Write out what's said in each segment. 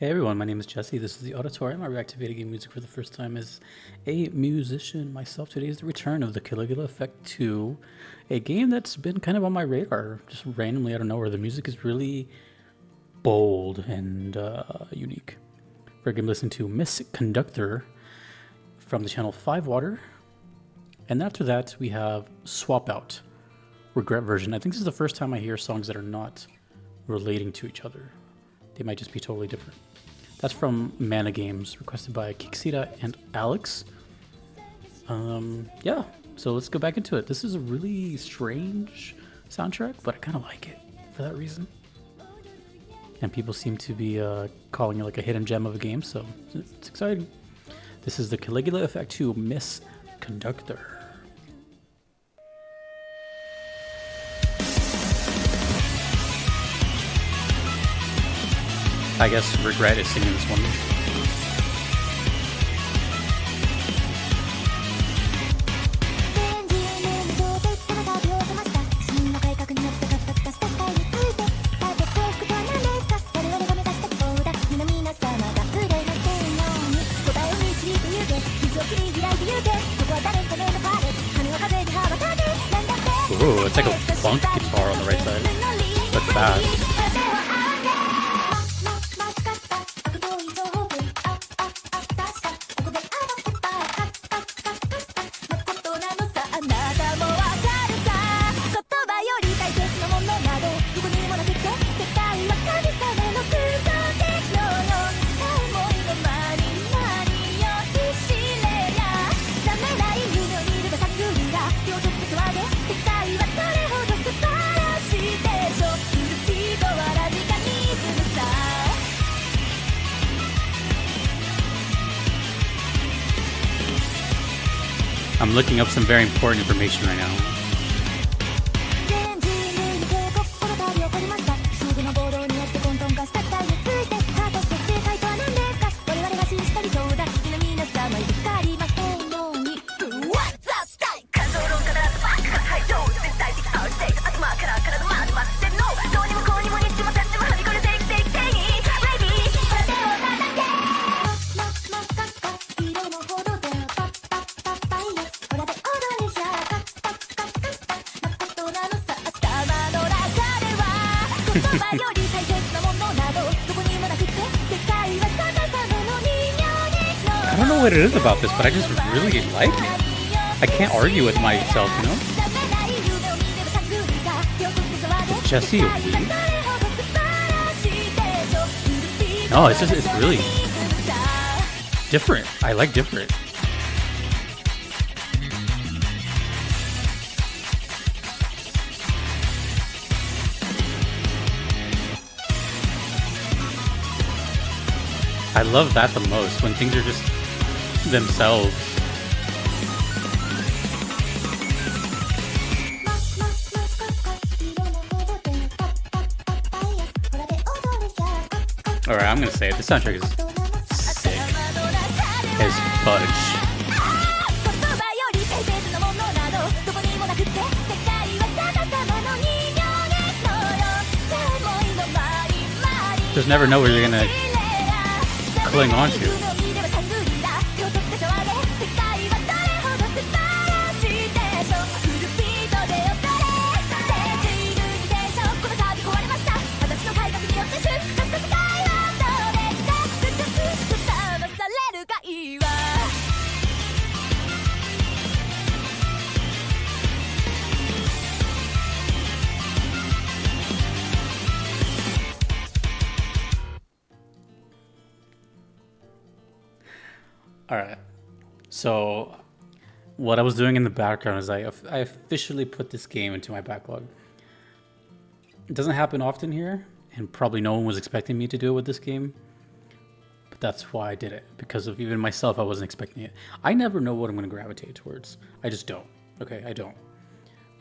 Hey everyone, my name is Jesse. This is the Auditorium. I react to video game music for the first time as a musician myself. Today is the return of the Caligula Effect 2, a game that's been kind of on my radar, just randomly out of nowhere. The music is really bold and unique. We're going to listen to Miss Conductor from the channel 5 Water. And after that, we have Swap Out, Regret version. I think this is the first time I hear songs that are not relating to each other. They might just be totally different. That's from Mana Games, requested by Kixita and Alex. Yeah, so let's go back into it. This is a really strange soundtrack, but I kind of like it for that reason. And people seem to be calling it like a hidden gem of a game, so it's exciting. This is the Caligula Effect 2 Miss Conductor. I guess Regret is singing this one. Ooh, it's like a funk guitar on the right side. That's fast. I'm looking up some very important information right now. I don't know what it is about this, but I just really like it. I can't argue with myself, you know? Is Jesse a weeb? No, it's really different. I like different. I love that the most, when things are just themselves. Alright, I'm gonna say it. The soundtrack is sick as fudge. Just never know where you're gonna cling on to. Alright, so what I was doing in the background is I officially put this game into my backlog. It doesn't happen often here, and probably no one was expecting me to do it with this game, but that's why I did it, because of even myself, I wasn't expecting it. I never know what I'm going to gravitate towards. I just don't. Okay, I don't.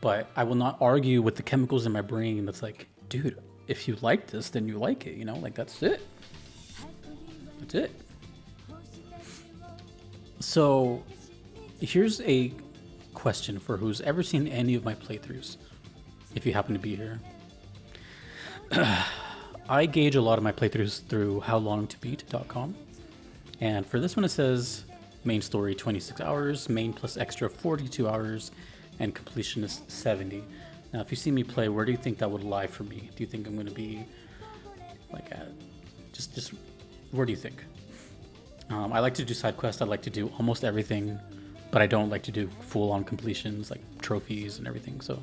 But I will not argue with the chemicals in my brain that's like, dude, if you like this, then you like it, you know? Like, that's it. That's it. So, here's a question for who's ever seen any of my playthroughs, if you happen to be here. I gauge a lot of my playthroughs through howlongtobeat.com. And for this one, it says main story 26 hours, main plus extra 42 hours, and completion is 70. Now, if you see me play, where do you think that would lie for me? Do you think I'm going to be like at just where do you think? I like to do side quests. I like to do almost everything, but I don't like to do full-on completions like trophies and everything. So,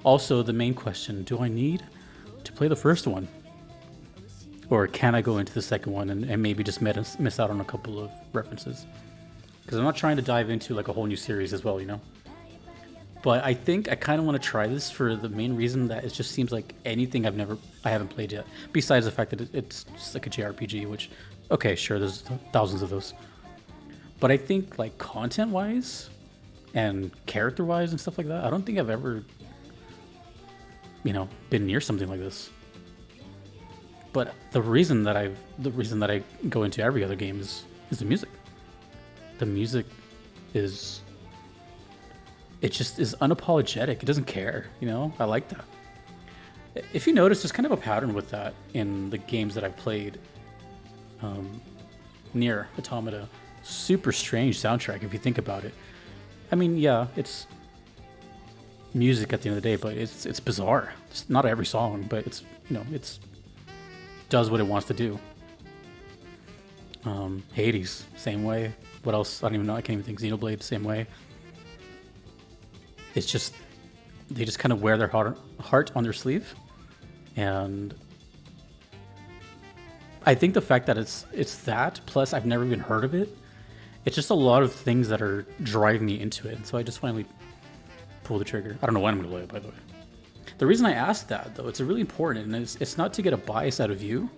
also the main question: do I need to play the first one, or can I go into the second one and maybe just miss out on a couple of references? Because I'm not trying to dive into like a whole new series as well, you know. But I think I kind of want to try this for the main reason that it just seems like anything I haven't played yet. Besides the fact that it's just like a JRPG, which, okay, sure, there's thousands of those. But I think like content-wise and character-wise and stuff like that, I don't think I've ever, been near something like this. But the reason that I go into every other game is the music. The music is. It just is unapologetic. It doesn't care, I like that. If you notice, there's kind of a pattern with that in the games that I've played. Nier Automata, super strange soundtrack if you think about it. I mean, yeah, it's music at the end of the day, but it's bizarre. It's not every song, but it's does what it wants to do. Hades, same way. What else? I don't even know. I can't even think. Xenoblade, same way. It's just, they just kind of wear their heart on their sleeve. And I think the fact that it's that, plus I've never even heard of it, it's just a lot of things that are driving me into it. And so I just finally pull the trigger. I don't know when I'm going to play it, by the way. The reason I asked that, though, it's really important, and it's not to get a bias out of you,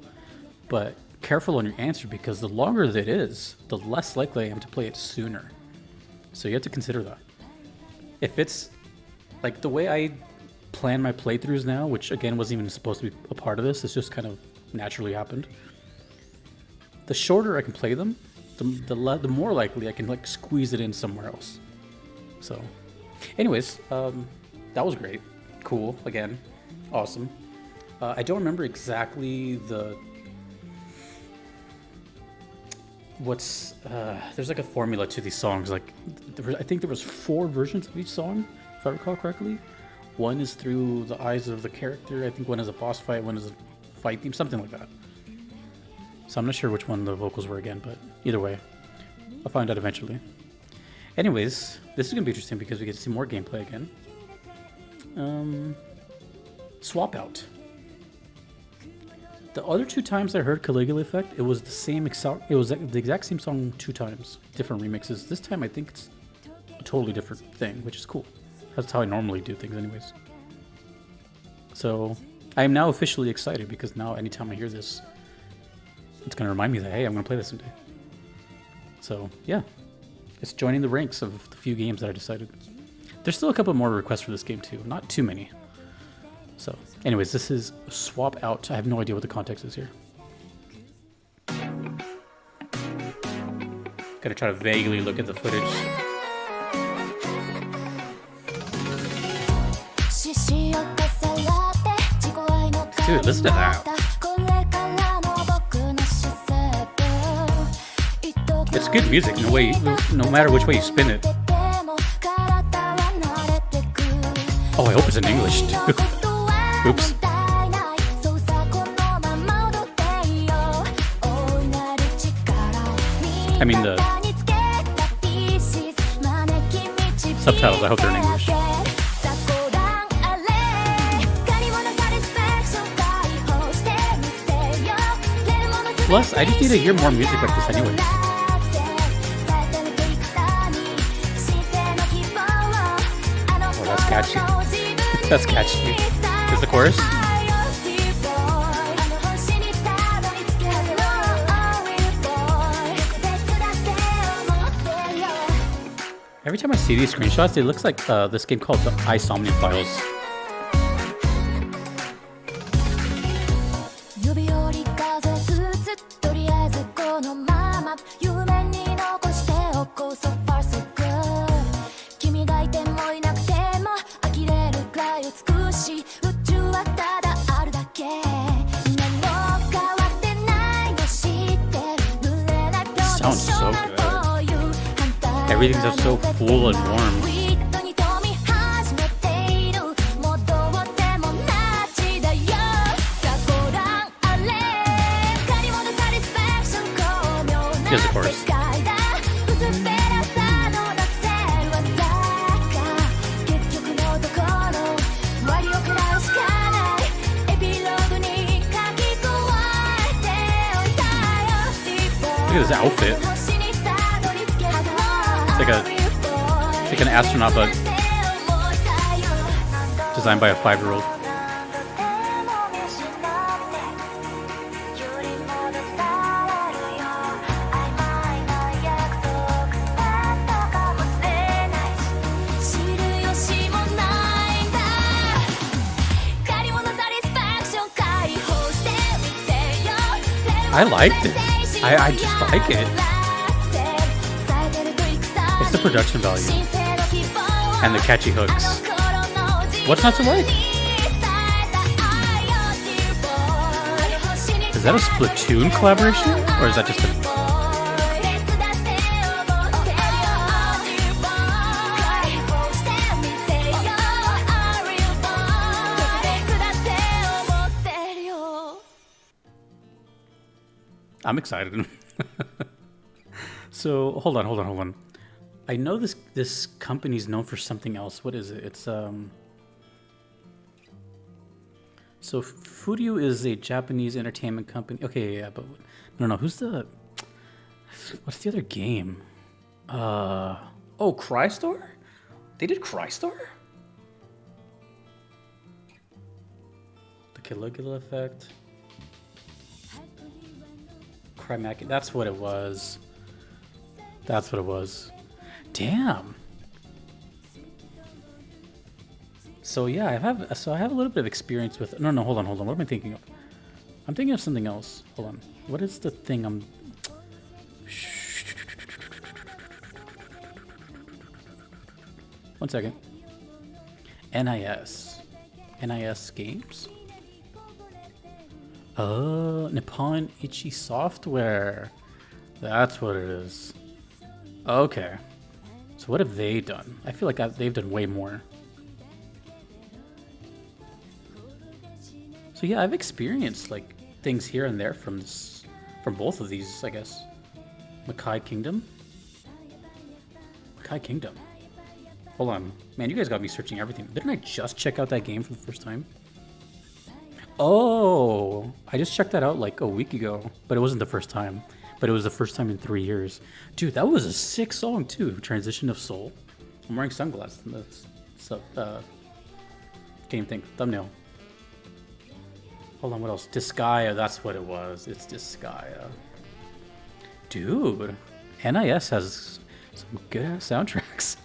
but careful on your answer, because the longer that it is, the less likely I am to play it sooner. So you have to consider that. If it's like the way I plan my playthroughs now, which again wasn't even supposed to be a part of this, it's just kind of naturally happened. The shorter I can play them, the more likely I can like squeeze it in somewhere else. So, anyways, that was great, cool. Again, awesome. I don't remember exactly there's like a formula to these songs. Like I think there was 4 versions of each song, if I recall correctly. One is through the eyes of the character. I think one is a boss fight, one is a fight theme, something like that. So I'm not sure which one the vocals were again, but either way, I'll find out eventually. Anyways, this is gonna be interesting because we get to see more gameplay again. Swap out. The other 2 times I heard Caligula Effect, it was the exact same song 2 times, different remixes. This time I think it's a totally different thing, which is cool. That's how I normally do things anyways. So I am now officially excited because now anytime I hear this, it's going to remind me that, hey, I'm going to play this someday. So yeah, it's joining the ranks of the few games that I decided. There's still a couple more requests for this game too, not too many. So, anyways, this is Swap Out. I have no idea what the context is here. Gotta try to vaguely look at the footage. Dude, listen to that. It's good music, no matter which way you spin it. Oh, I hope it's in English too. Oops. I mean the subtitles, I hope they're in English. Plus, I just need to hear more music like this anyways. Oh, that's catchy. That's catchy. Is the chorus? Every time I see these screenshots, it looks like this game called the Isomnia Files. Everything's just so full and warm. Yes, of course. Look at his outfit. It's like an astronaut, but designed by a 5-year-old. I like this. I just like it. It's the production value and the catchy hooks. What's not to like? Is that a Splatoon collaboration, or is that just a... I'm excited. So hold on. I know this company's known for something else. What is it? It's So Furyu is a Japanese entertainment company. Okay, yeah, but no. What's the other game? Oh, Crystar? They did Crystar? The Caligula effect. Crymac. That's what it was. Damn. So yeah, I have a little bit of experience with. No, hold on. What am I thinking of? I'm thinking of something else. Hold on. What is the thing I'm? One second. NIS games. Oh, Nippon Ichi Software. That's what it is. Okay. So what have they done? I feel like they've done way more. So yeah, I've experienced like things here and there from both of these, I guess. Makai Kingdom. Hold on. Man, you guys got me searching everything. Didn't I just check out that game for the first time? Oh, I just checked that out like a week ago, but it wasn't the first time. But it was the first time in 3 years. Dude, that was a sick song too. Transition of Soul. I'm wearing sunglasses in this game thing. Thumbnail. Hold on, what else? Disgaea, that's what it was. It's Disgaea. Dude, NIS has some good ass soundtracks.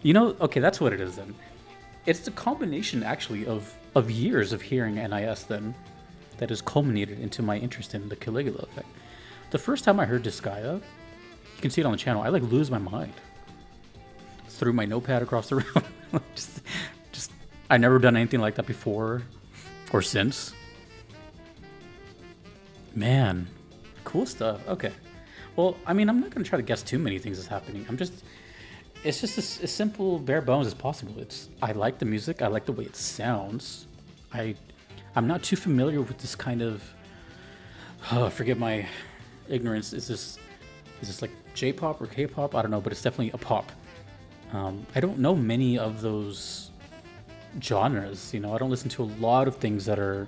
You know, okay, that's what it is then. It's the combination actually of years of hearing NIS then that has culminated into my interest in the Caligula effect. The first time I heard Disgaea, you can see it on the channel, I like lose my mind. Threw my notepad across the room. just I never done anything like that before or since. Man, cool stuff. Okay. Well, I mean, I'm not going to try to guess too many things that's happening. It's just as simple, bare bones as possible. I like the music. I like the way it sounds. I'm not too familiar with this kind of. Forgive my ignorance. Is this like J-pop or K-pop? I don't know, but it's definitely a pop. I don't know many of those genres. You know, I don't listen to a lot of things that are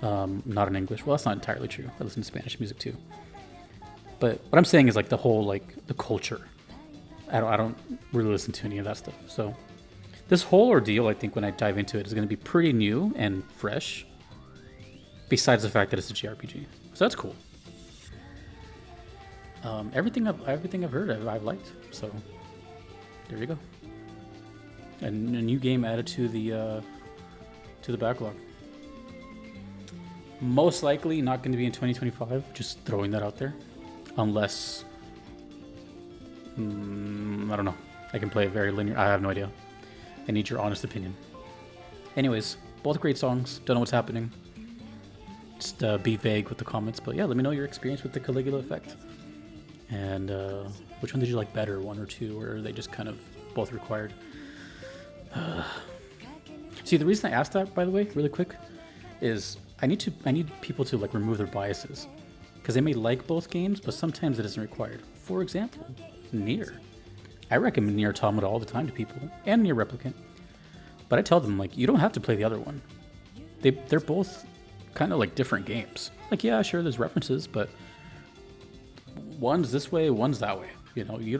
not in English. Well, that's not entirely true. I listen to Spanish music too. But what I'm saying is like the whole like the culture. I don't really listen to any of that stuff. So this whole ordeal, I think, when I dive into it, is going to be pretty new and fresh. Besides the fact that it's a JRPG, so that's cool. Everything I've heard, I've liked. So there you go. And a new game added to the backlog. Most likely not going to be in 2025. Just throwing that out there, unless. I don't know. I can play it very linear. I have no idea. I need your honest opinion. Anyways, both great songs. Don't know what's happening. Just be vague with the comments. But yeah, let me know your experience with the Caligula effect. And which one did you like better, 1 or 2, or are they just kind of both required? See, the reason I asked that, by the way, really quick, is I need people to like remove their biases, because they may like both games, but sometimes it isn't required. For example, Nier. I recommend Nier Automata all the time to people, and Nier Replicant. But I tell them, like, you don't have to play the other one. They're both kind of like different games. Like, yeah, sure, there's references, but one's this way, one's that way. You know, you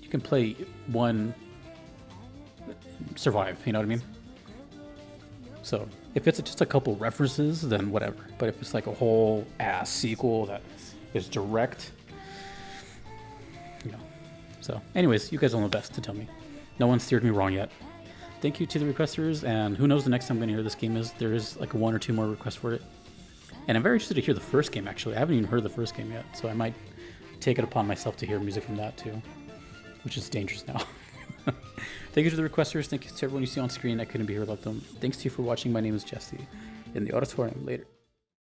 can play one, survive. You know what I mean? So if it's just a couple references, then whatever. But if it's like a whole ass sequel that is direct, you know. So, anyways, you guys are the best to tell me. No one steered me wrong yet. Thank you to the requesters, and who knows the next time I'm going to hear this game is. There is like 1 or 2 more requests for it. And I'm very interested to hear the first game, actually. I haven't even heard the first game yet, so I might take it upon myself to hear music from that too, which is dangerous now. Thank you to the requesters. Thank you to everyone you see on screen. I couldn't be here without them. Thanks to you for watching. My name is Jesse in the auditorium. Later.